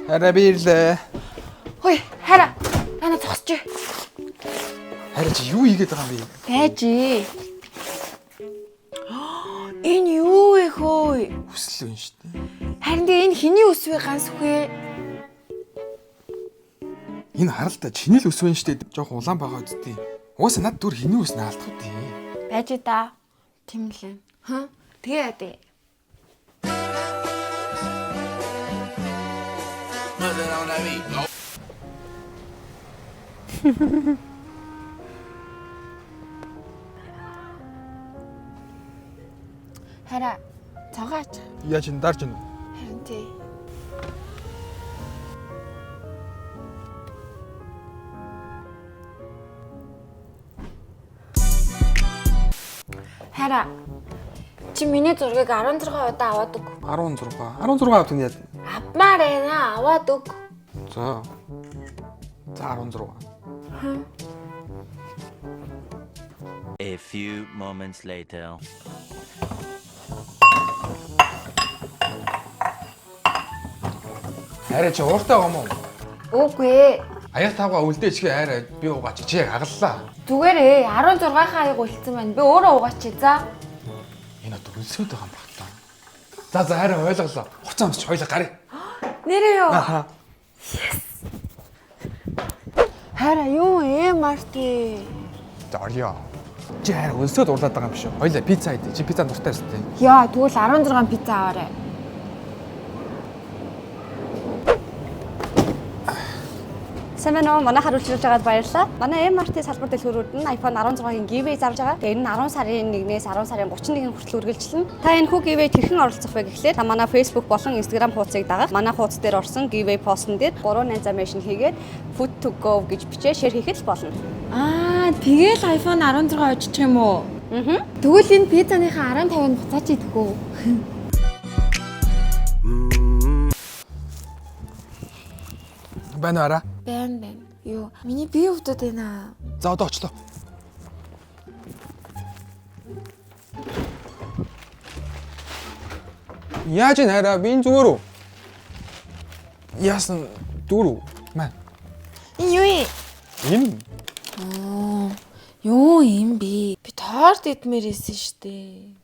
Хараа бирлээ. Хөөе, хараа. Нана зогсож. Хараа чи юу хийгээд байгаа юм бэ? Байж. Энэ юу вэ хөөе? Хүсэл үн шүү дээ. Харин тэгээ энэ хиний ус вэ ганс үхээ? Энэ харалта чиний л өсвэн шүү дээ. Жохо улаан байгаа үсттэй. Уус над дүр хиний ус наалтах үү? Байж да. Тийм лээ. Ха? Тэгээ яа. Хараа цагаач. Яа чин дарж байна. Харин тий. Хараа. Чи миний зургийг 16 удаа аваад өг. 16. 16 авт нь яа. Авмаар байна аваад өг. За. За 16. A few moments later. Арай чи ууртай байгаа юм уу? Үгүй. Аяг тавга үлдээчгээ арай би угаач чиг агаллаа. Зүгээрээ 16-аа аяг үлдсэн байна. Би өөрөө угаачих за. Энэ одоо өлсөд байгаа юм баг та. За арай ойлголоо. Хуцаа өмсч хоёлаа гарыг. Нэрээ юу? Аха. Хараа юу Марти? За орё. Чи арай өлсөд урлаад байгаа юм биш үү? Хоёлаа пицца идэ. Чи пицца дуртай өстэй. Яа, тэгвэл 16 пицца аваарай. Сэмэнөө манай хариулж байгаад баярлалаа. Манай MRT салбар дэлгүүрүүд нь iPhone 16-гийн giveaway зарж байгаа. Тэгээ энэ нь 10 сарын 1-ээс 10 сарын 31-нд хүртэл үргэлжилнэ. Та энэ хүү giveaway хэрхэн оролцох вэ гэхлээр та манай Facebook болон Instagram хуудсыг дагах. Манай хуудас дээр орсон giveaway постн дээр 3 нанзамашн хийгээд food to go гэж бичээ share хийхэд л болно. Аа, тэгэл iPhone 16 очих юм уу? Аа. Тэгвэл энэ пиццаныхаа 15-ыг буцаач идэхгүй. Байна аа. Байна. Юу? Миний бие өвдөд байна. За одоо очлоо. Яаж ин хараа би зүгээр үү? Яасан дөрөв маа. Энэ юу юм? Энэ Юу юм бэ? Би торт идмээр исэн штэ.